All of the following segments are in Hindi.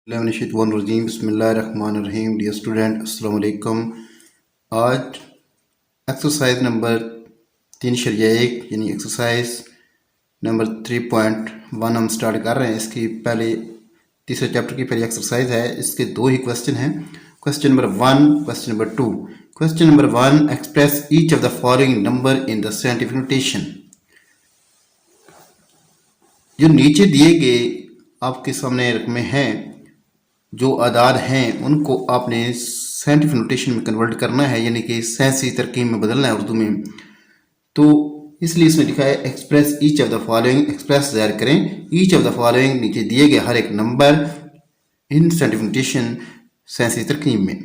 बिस्मिल्लाहिर्रहमानिर्रहीम। डियर स्टूडेंट, अस्सलाम वालेकुम। आज एक्सरसाइज नंबर 3.1 यानी एक्सरसाइज नंबर 3.1 हम स्टार्ट कर रहे हैं। इसकी पहले तीसरे चैप्टर की पहली एक्सरसाइज है। इसके दो ही क्वेश्चन हैं, question number 1, question number 2। Question number 1, express each of the following number in the scientific notation. जो नीचे दिए गए आपके सामने रकमें हैं, जो आदाद हैं, उनको आपने साइंटिफिक नोटेशन में कन्वर्ट करना है, यानी कि साइंसी तरकीब में बदलना है उर्दू में। तो इसलिए इसमें लिखा है express each of the following. Express ज़ाहिर करें ईच ऑफ द फॉलोइंग, नीचे दिए गए हर एक नंबर इन साइंटिफिक नोटेशन, साइंसी तरकीब में।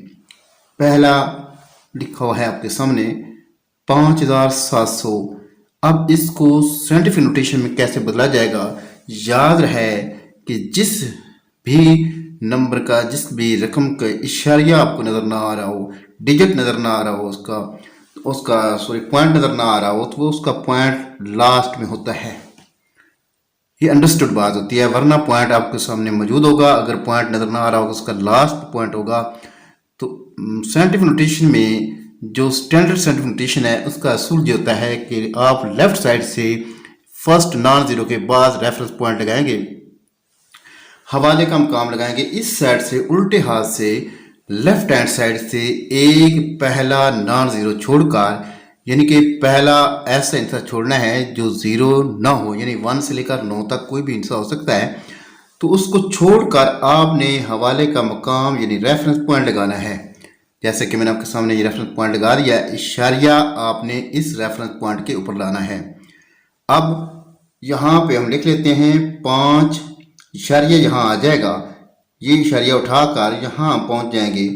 पहला लिखा हुआ है आपके सामने 5700। अब इसको साइंटिफिक नोटेशन में कैसे बदला जाएगा? याद रहे कि जिस भी नंबर का, जिस भी रकम का इशारिया आपको नज़र ना आ रहा हो, डिजिट नज़र ना आ रहा हो, उसका पॉइंट नज़र ना आ रहा हो, तो वो उसका पॉइंट लास्ट में होता है। ये अंडरस्टूड बात होती है, वरना पॉइंट आपके सामने मौजूद होगा। अगर पॉइंट नज़र ना आ रहा होगा, उसका लास्ट पॉइंट होगा। तो साइंटिफिक नोटेशन में जो स्टैंडर्ड साइंटिफिक नोटेशन है, उसका असूल जो होता है कि आप लेफ्ट साइड से फर्स्ट नॉन ज़ीरो के बाद रेफरेंस पॉइंट लगाएंगे, हवाले का मकाम लगाएंगे। इस साइड से उल्टे हाथ से लेफ्ट हैंड साइड से एक पहला नॉन ज़ीरो छोड़कर, यानी कि पहला ऐसा हिस्सा छोड़ना है जो ज़ीरो ना हो, यानी 1 से लेकर 9 तक कोई भी हिस्सा हो सकता है। तो उसको छोड़कर आपने हवाले का मकाम यानी रेफरेंस पॉइंट लगाना है। जैसे कि मैंने आपके सामने ये रेफरेंस पॉइंट लगा दिया, इशारिया आपने इस रेफरेंस पॉइंट के ऊपर लाना है। अब यहाँ पे हम लिख लेते हैं 5, इशारिया यहाँ आ जाएगा। ये इशारिया उठाकर यहाँ पहुँच जाएंगे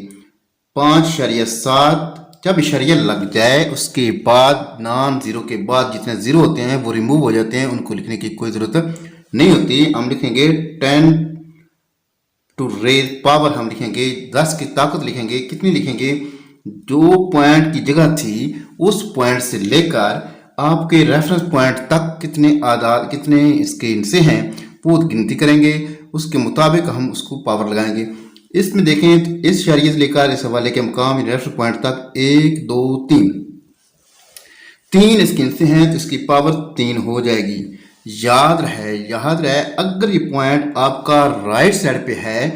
5.7। जब इशारिया लग जाए उसके बाद नॉन ज़ीरो के बाद जितने ज़ीरो होते हैं वो रिमूव हो जाते हैं, उनको लिखने की कोई ज़रूरत नहीं होती। हम लिखेंगे 10 टू रेज पावर, हम लिखेंगे 10 की ताकत लिखेंगे। कितनी लिखेंगे? जो पॉइंट की जगह थी उस पॉइंट से लेकर आपके रेफरेंस पॉइंट तक कितने आदाद, कितने इसके इनसे हैं, वो गिनती करेंगे। उसके मुताबिक हम उसको पावर लगाएंगे। इसमें देखें तो इस इशारिये से लेकर इस हवाले के मकाम रेफरेंस पॉइंट तक 1 2 3 इसके इनसे हैं, तो इसकी पावर 3 हो जाएगी। याद रहे अगर ये पॉइंट आपका राइट साइड पे है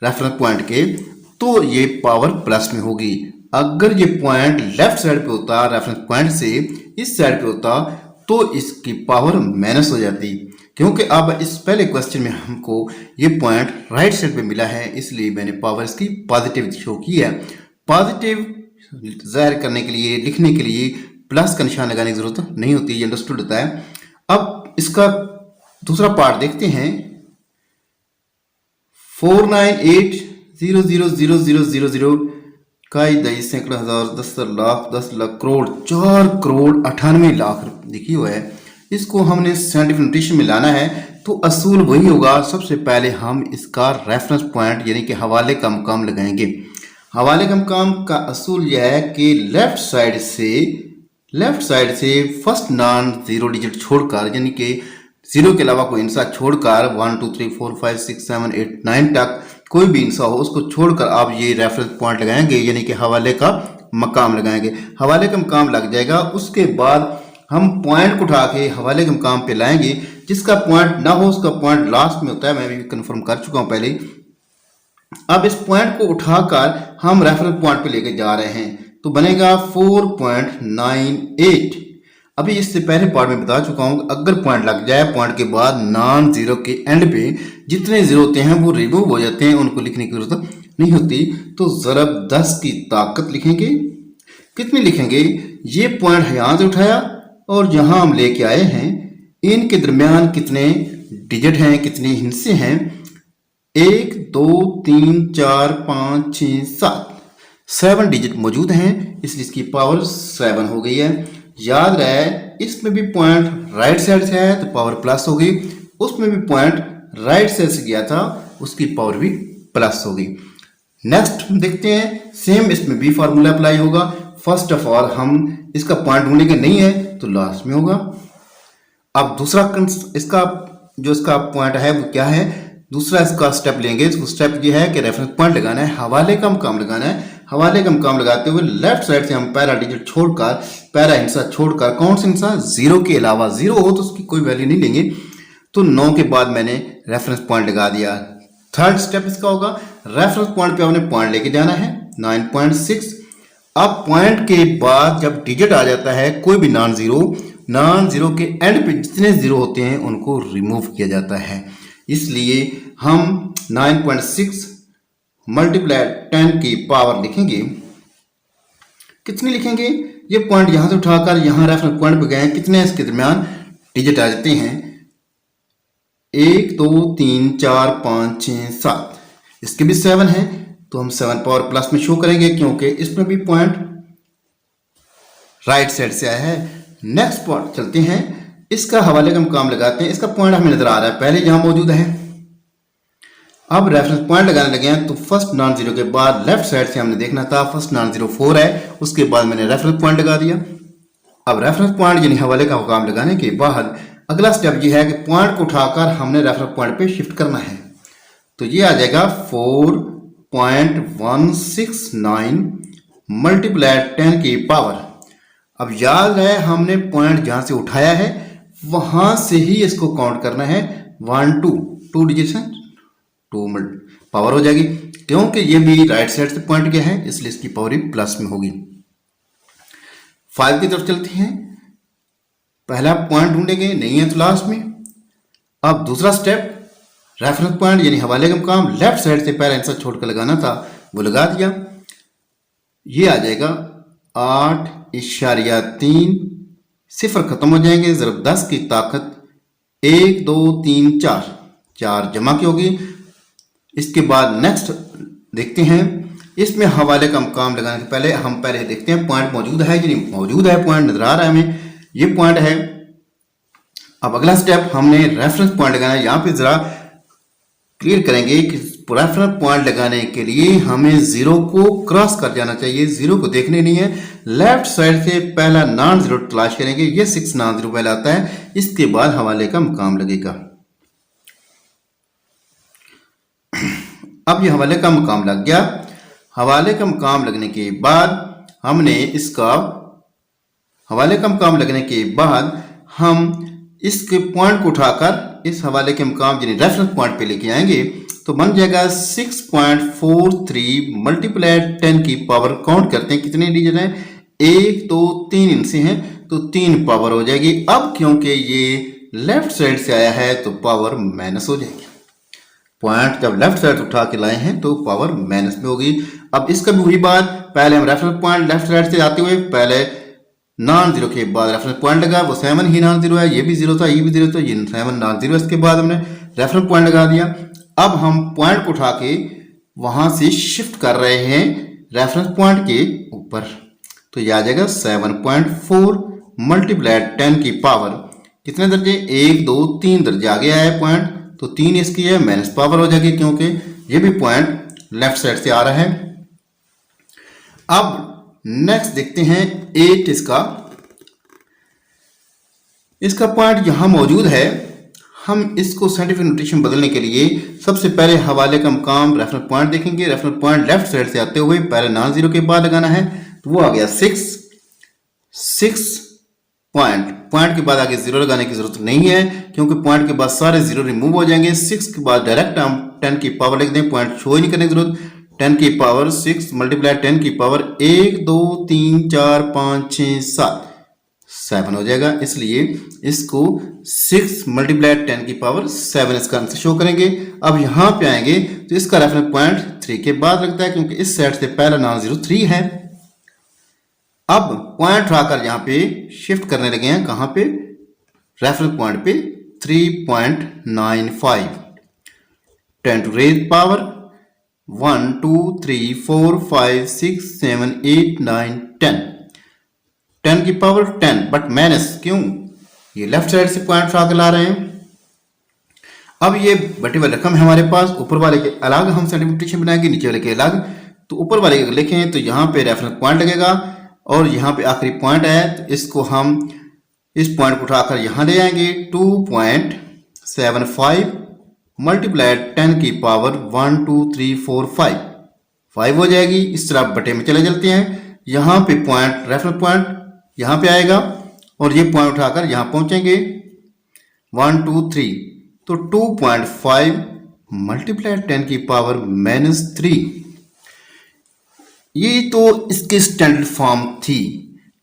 रेफरेंस पॉइंट के, तो ये पावर प्लस में होगी। अगर ये पॉइंट लेफ्ट साइड पे होता, रेफरेंस पॉइंट से इस साइड पे होता, तो इसकी पावर माइनस हो जाती। क्योंकि अब इस पहले क्वेश्चन में हमको ये पॉइंट राइट साइड पे मिला है, इसलिए मैंने पावर इसकी पॉजिटिव शो की है। पॉजिटिव जाहिर करने के लिए, लिखने के लिए प्लस का निशान लगाने की जरूरत नहीं होती, ये अंडरस्टूड होता है। अब इसका दूसरा पार्ट देखते हैं। 498,000,000 कई, दई, सैकड़ा, हजार, 10 लाख, करोड़, 4,98,00,000 लिखी हुआ है। इसको हमने साइंटिफिक नोटेशन में लाना है, तो असूल वही होगा। सबसे पहले हम इसका रेफरेंस पॉइंट यानी कि हवाले का मकाम लगाएंगे। हवाले का मकाम का असूल यह है कि लेफ्ट साइड से फर्स्ट नॉन ज़ीरो डिजिट छोड़कर, यानी कि ज़ीरो के अलावा कोई इंसा छोड़कर 1 2 3 4 5 6 7 8 9 तक कोई भी इंसा हो, उसको छोड़कर आप ये रेफरेंस पॉइंट लगाएंगे, यानी कि हवाले का मकाम लगाएंगे। हवाले का मकाम लग जाएगा, उसके बाद हम पॉइंट को उठा के हवाले के मकाम पे लाएंगे। जिसका पॉइंट ना हो उसका पॉइंट लास्ट में होता है, मैं भी कंफर्म कर चुका हूं पहले। अब इस पॉइंट को उठाकर हम रेफरेंस पॉइंट पे लेके जा रहे हैं, तो बनेगा 4.98। अभी इससे पहले पार्ट में बता चुका हूं, अगर पॉइंट लग जाए, पॉइंट के बाद नॉन ज़ीरो के एंड पे जितने ज़ीरो होते हैं वो रिमूव हो जाते हैं, उनको लिखने की जरूरत नहीं होती। तो ज़रब 10 की ताकत लिखेंगे। कितनी लिखेंगे? ये पॉइंट यहाँ से उठाया और जहां हम लेके आए हैं, इनके दरमियान कितने डिजिट हैं, कितने हिस्से हैं? 1 2 3 4 5 6 7 डिजिट मौजूद हैं, इसलिए इसकी पावर 7 हो गई है। याद रहे इसमें भी पॉइंट राइट साइड से है तो पावर प्लस होगी, उसमें भी पॉइंट राइट साइड से गया था, उसकी पावर भी प्लस होगी। नेक्स्ट देखते हैं, सेम इसमें भी फार्मूला अप्लाई होगा। फर्स्ट ऑफ ऑल हम इसका पॉइंट ढूंढेंगे, नहीं है तो लास्ट में होगा। अब दूसरा इसका जो इसका पॉइंट है वो क्या है? दूसरा इसका स्टेप लेंगे। इसको स्टेप ये है कि रेफरेंस पॉइंट लगाना है, हवाले का मकाम लगाना है। हवाले का मकाम लगाते हुए लेफ्ट साइड से हम पहला डिजिट छोड़कर, पहला हिस्सा छोड़कर, कौन सा हिस्सा, 0 के अलावा, 0 हो तो उसकी कोई वैल्यू नहीं लेंगे। तो 9 के बाद मैंने रेफरेंस पॉइंट लगा दिया। थर्ड स्टेप इसका होगा, रेफरेंस पॉइंट पे आपने पॉइंट लेके जाना है 9.6। अब पॉइंट के बाद जब डिजिट आ जाता है कोई भी नॉन जीरो के एंड पे जितने जीरो होते हैं उनको रिमूव किया जाता है। इसलिए हम 9.6 मल्टीप्लाई 10 की पावर लिखेंगे। कितनी लिखेंगे, ये पॉइंट यहां से उठाकर यहां रेफरेंस पॉइंट पे गए, कितने इसके दरमियान डिजिट आ जाते हैं, 1 2 3 4 5 6 7। इसके भी 7 है तो हम 7 पावर प्लस में शो करेंगे क्योंकि इसमें भी पॉइंट राइट साइड से आया है। नेक्स्ट पॉइंट चलते हैं, इसका हवाले का मकाम लगाते हैं। इसका पॉइंट हमें नजर आ रहा है, पहले यहां मौजूद है। अब रेफरेंस पॉइंट लगाने लगे हैं तो फर्स्ट नॉन जीरो के बाद लेफ्ट साइड से हमने देखना था, फर्स्ट नॉन जीरो 4 है, उसके बाद मैंने रेफरेंस पॉइंट लगा दिया। अब रेफरेंस पॉइंट यानी हवाले का मकाम लगाने के बाद अगला स्टेप ये है कि पॉइंट को उठाकर हमने रेफरेंस पॉइंट पे शिफ्ट करना है। तो ये आ जाएगा 4.169 मल्टीप्लाई 10 की पावर। अब याद है हमने पॉइंट जहां से उठाया है वहां से ही इसको काउंट करना है, 1 2 डिजिट है, 2 पावर हो जाएगी क्योंकि ये भी राइट साइड से पॉइंट गया है इसलिए इसकी पावर ही प्लस में होगी। 5 की तरफ चलती हैं, पहला पॉइंट ढूंढेंगे, नहीं है तो लास्ट में। अब दूसरा स्टेप, रेफरेंस पॉइंट यानी हवाले का मकाम लेफ्ट साइड से पहला आंसर छोड़कर लगाना था वो लगा दिया। ये आ जाएगा 8.3, सिफर खत्म हो जाएंगे, जरा 10 की ताकत 1 2 3 4 जमा की होगी। इसके बाद नेक्स्ट देखते हैं, इसमें हवाले का मकाम लगाने से पहले हम पहले देखते हैं पॉइंट मौजूद है कि नहीं मौजूद है। पॉइंट नजर आ रहा है हमें, ये पॉइंट है। अब अगला स्टेप हमने रेफरेंस पॉइंट लगाना है। यहां पे जरा क्लियर करेंगे कि रेफरेंस पॉइंट लगाने के लिए हमें 0 को क्रॉस कर जाना चाहिए, 0 को देखने नहीं है। लेफ्ट साइड से पहला नॉन जीरो तलाश करेंगे, ये 6 नॉन जीरो पहला आता है, इसके बाद हवाले का मकाम लगेगा। अब ये हवाले का मकाम लग गया। हवाले का मकाम लगने के बाद हमने इसका हवाले का मकाम लगने के बाद हम इसके पॉइंट को उठाकर इस हवाले के मकाम यानी रेफरेंस पॉइंट पे लेके आएंगे तो बन जाएगा 6.43 मल्टीप्लाई 10 की पावर। काउंट करते हैं कितने डिजिट हैं, 1 2 3 इनसे हैं तो 3 पावर हो जाएगी। अब क्योंकि ये लेफ्ट साइड से आया है तो पावर माइनस हो जाएगी। पॉइंट जब लेफ्ट साइड उठा के लाए हैं तो पावर माइनस में होगी। अब इसका भी वही बात, पहले हम रेफरेंस पॉइंट लेफ्ट साइड से आते हुए पहले नॉन जीरो के बाद रेफरेंस पॉइंट लगा, वो 7 ही नॉन जीरो है, ये भी जीरो था, ये भी जीरो था, ये 7 नॉन जीरो। इसके बाद हमने रेफरेंस पॉइंट लगा दिया। अब हम पॉइंट को उठा के वहां से शिफ्ट कर रहे हैं रेफरेंस पॉइंट के ऊपर, तो यह आ जाएगा 7.4 मल्टीप्लाई 10 की पावर। कितने दर्जे, 1 2 3 दर्जे आगे आया है पॉइंट, तो 3 इसकी है, माइनस पावर हो जाएगी क्योंकि ये भी पॉइंट लेफ्ट साइड से आ रहा है। अब नेक्स्ट देखते हैं 8 इसका पॉइंट यहां मौजूद है। हम इसको साइंटिफिक नोटेशन बदलने के लिए सबसे पहले हवाले का मकाम रेफरेंस पॉइंट देखेंगे। रेफरेंस पॉइंट लेफ्ट साइड से आते हुए पहले नॉन जीरो के बाद लगाना है तो वो आ गया 6 पॉइंट के बाद आगे जीरो लगाने की जरूरत नहीं है क्योंकि पॉइंट के बाद सारे जीरो रिमूव हो जाएंगे। 6 के बाद डायरेक्ट हम 10 की पावर लिख दें, पॉइंट शो ही नहीं करने की जरूरत। 10 की पावर 6 मल्टीप्लाई 10 की पावर 1 2 3 4 5 6 7 हो जाएगा। इसलिए इसको 6 मल्टीप्लाई 10 की पावर 7 इसका आंसर शो करेंगे। अब यहां पे आएंगे तो इसका रेफरेंस पॉइंट 3 के बाद लगता है क्योंकि इस साइड से पहला नॉन जीरो 3 है। अब पॉइंट उठाकर यहां पे शिफ्ट करने लगे हैं, कहां पे, रेफरेंस पॉइंट पे 3.95 10 टू रेज पावर 1 2 3 4 5 6 7 8 9 10 की पावर 10 बट माइनस क्यों, ये लेफ्ट साइड से पॉइंट उठा के ला रहे हैं। अब ये बटी वाली रकम है हमारे पास, ऊपर वाले के अलग हम सेंटीमीटर बनाएंगे, नीचे वाले के अलग। तो ऊपर वाले के लिखें तो यहाँ पे रेफरेंस पॉइंट लगेगा और यहाँ पे आखिरी पॉइंट है तो इसको हम इस पॉइंट को उठाकर यहाँ ले आएंगे 2.75 मल्टीप्लाई 10 की पावर 1 2 3 4 5 5 हो जाएगी। इस तरह बटे में चले चलते हैं। यहाँ पे पॉइंट रेफरेंस पॉइंट यहाँ पे आएगा और ये पॉइंट उठाकर यहाँ पहुंचेंगे 1 2 3 तो 2.5 मल्टीप्लाई 10 की पावर -3। ये तो इसकी स्टैंडर्ड फॉर्म थी।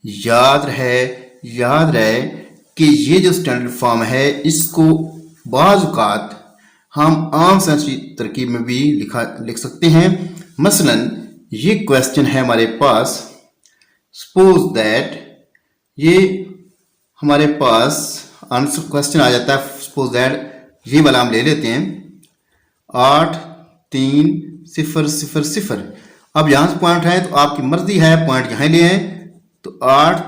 याद रहे कि ये जो स्टैंडर्ड फॉर्म है इसको बाज़ औक़ात हम आम साइंसी तरकीब में भी लिख सकते हैं। मसलन ये क्वेश्चन है हमारे पास, सपोज दैट ये हमारे पास आंसर क्वेश्चन आ जाता है। सपोज दैट ये वाला हम ले लेते हैं 8 3 0 0 0। अब यहाँ से पॉइंट है तो आपकी मर्जी है पॉइंट यहाँ ले आए तो 8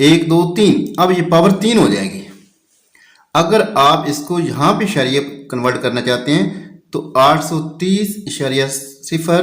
1 2 3। अब ये पावर 3 हो जाएगी। अगर आप इसको यहाँ पे शरिया कन्वर्ट करना चाहते हैं तो 830.0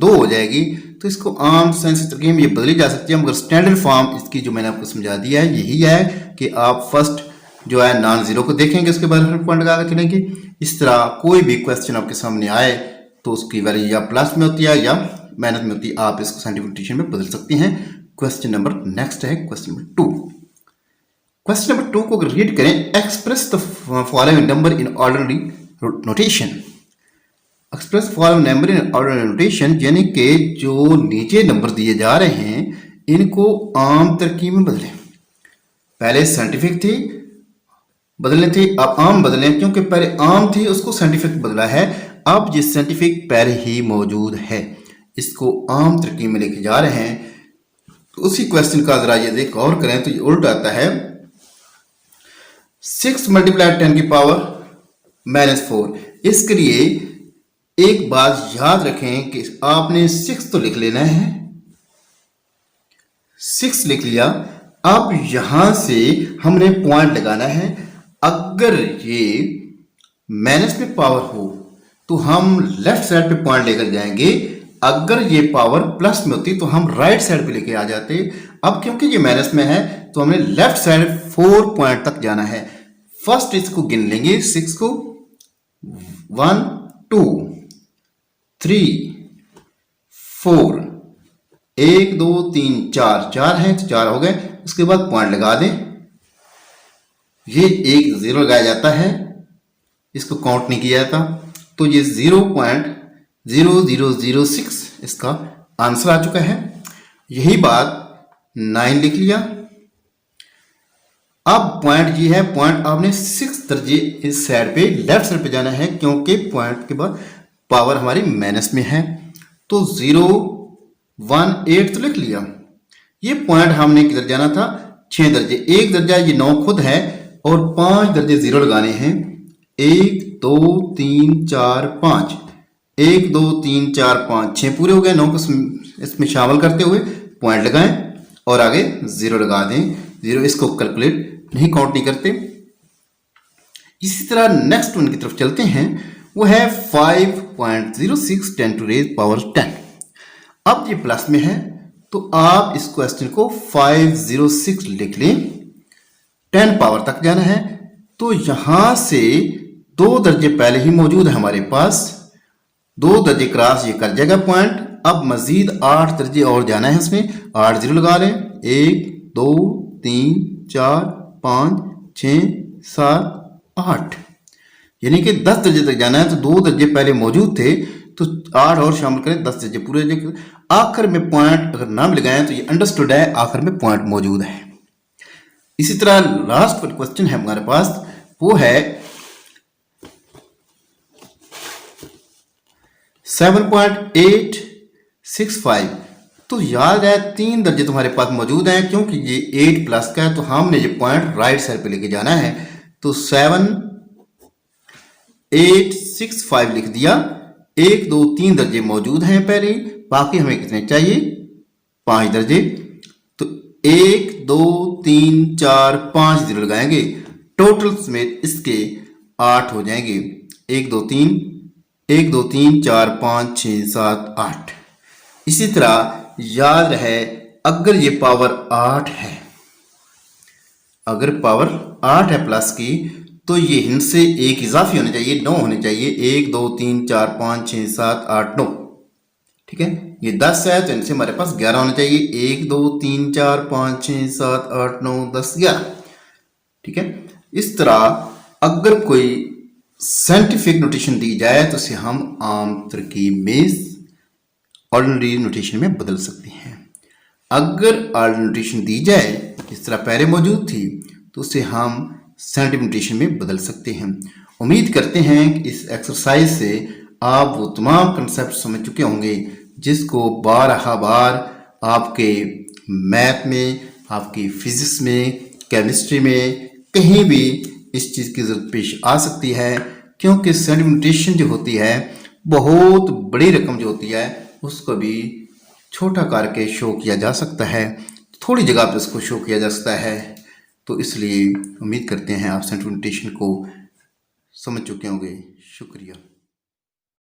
2 हो जाएगी। तो इसको आम साइंसी तरकीब में ये बदली जा सकती है, मगर स्टैंडर्ड फॉर्म इसकी जो मैंने आपको समझा दिया है यही है कि आप फर्स्ट जो है नॉन जीरो को देखेंगे, उसके बाद पॉइंट लगा कर चलेंगे। इस तरह कोई भी क्वेश्चन आपके सामने आए तो उसकी वैल्यू या प्लस में होती है या माइनस में होती है। आप इसको साइंटिफिक नोटेशन में बदल सकते हैं। क्वेश्चन नंबर नेक्स्ट है क्वेश्चन नंबर 2। क्वेश्चन नंबर 2 को अगर रीड करें, express the following number in ordinary notation. Express following number in ordinary notation यानी कि जो नीचे नंबर दिए जा रहे हैं इनको आम तरकीब में बदलें। पहले साइंटिफिक थी बदलने थी, अब आम बदलें, क्योंकि पहले आम थी उसको साइंटिफिक बदला है। अब ये साइंटिफिक पहले ही मौजूद है, इसको आम तरकीब में लेके जा रहे हैं। तो उसी क्वेश्चन का जरा ये गौर करें तो ये उल्टा आता है 6 मल्टीप्लाई 10 की पावर -4। इसके लिए एक बात याद रखें कि आपने 6 तो लिख लेना है, 6 लिख लिया। अब यहां से हमने पॉइंट लगाना है। अगर ये माइनस में पावर हो तो हम लेफ्ट साइड पे पॉइंट लेकर जाएंगे, अगर ये पावर प्लस में होती तो हम राइट साइड पे लेके आ जाते। अब क्योंकि ये माइनस में है तो हमें लेफ्ट साइड 4 पॉइंट तक जाना है। फर्स्ट इसको गिन लेंगे 6 को 1 2 3 4 1 2 3 4 4 है तो 4 हो गए। उसके बाद पॉइंट लगा दें, ये एक 0 लगाया जाता है, इसको काउंट नहीं किया जाता तो ये 0.0006 इसका आंसर आ चुका है। यही बात 9 लिख लिया। अब पॉइंट ये है, पॉइंट आपने 6 दर्जे इस साइड पे लेफ्ट साइड पे जाना है, क्योंकि पॉइंट के बाद पावर हमारी माइनस में है। तो 0 1 8 तो लिख लिया। ये पॉइंट हमने किधर जाना था 6 दर्जे, एक दर्जा ये 9 खुद है और 5 दर्जे 0 लगाने हैं। 1 2 3 4 5 1 2 3 4 5 6 पूरे हो गए। 9 को इसमें शामिल करते हुए पॉइंट लगाएं और आगे 0 लगा दें। 0 इसको कैलकुलेट नहीं काउंट नहीं करते। इसी तरह नेक्स्ट वन की तरफ चलते हैं, वो है 5.06 10 to raise power 10। अब ये प्लस में है तो आप इस क्वेश्चन को 506 लिख लें। 10 पावर तक जाना है तो यहां से 2 दर्जे पहले ही मौजूद है हमारे पास, 2 दर्जे क्रॉस ये कर जाएगा पॉइंट। अब मजीद 8 दर्जे और जाना है, उसमें 8 0 लगा लें। 1 2 3 4 5 6 7 8 यानी कि 10 दर्जे तक जाना है। तो 2 दर्जे पहले मौजूद थे तो 8 और शामिल करें, 10 दर्जे पूरे हो जाएंगे। आखिर में पॉइंट अगर ना लगाएं तो ये अंडरस्टूड है, आखिर में पॉइंट मौजूद है। इसी तरह लास्ट क्वेश्चन है हमारे पास, वो है 7.865। तो याद है 3 दर्जे तुम्हारे पास मौजूद हैं, क्योंकि ये 8 प्लस का है तो हमने ये पॉइंट राइट साइड पे लेके जाना है। तो 7.865 लिख दिया। 1 2 3 दर्जे मौजूद हैं पहले, बाकी हमें कितने चाहिए 5 दर्जे। तो 1 2 3 4 5 0 लगाएंगे, टोटल समेत इसके 8 हो जाएंगे। 1 2 3 4 5 6 7 8। इसी तरह याद रहे अगर ये पावर 8 है अगर पावर 8 है प्लस की तो ये हिंद से एक इजाफी होने चाहिए, 9 होने चाहिए। 1 2 3 4 5 6 7 8 9। ठीक है, ये 10 है तो इनसे हमारे पास 11 होने चाहिए। 1 2 3 4 5 6 7 8 9 10 11। ठीक है, इस तरह अगर कोई साइंटिफिक नोटेशन दी जाए तो उसे हम आम तरकीब में ऑर्डिनरी नोटेशन में बदल सकते हैं। अगर ऑर्डिनरी नोटेशन दी जाए इस तरह पहले मौजूद थी तो उसे हम साइंटिफिक नोटेशन में बदल सकते हैं। उम्मीद करते हैं कि इस एक्सरसाइज से आप वो तमाम कंसेप्ट समझ चुके होंगे जिसको बार आपके मैथ में, आपकी फिजिक्स में, केमिस्ट्री में कहीं भी इस चीज़ की ज़रूरत पेश आ सकती है, क्योंकि साइंटिफिक नोटेशन जो होती है बहुत बड़ी रकम जो होती है उसको भी छोटा करके शो किया जा सकता है, थोड़ी जगह पे उसको शो किया जा सकता है। तो इसलिए उम्मीद करते हैं आप साइंटिफिक नोटेशन को समझ चुके होंगे। शुक्रिया।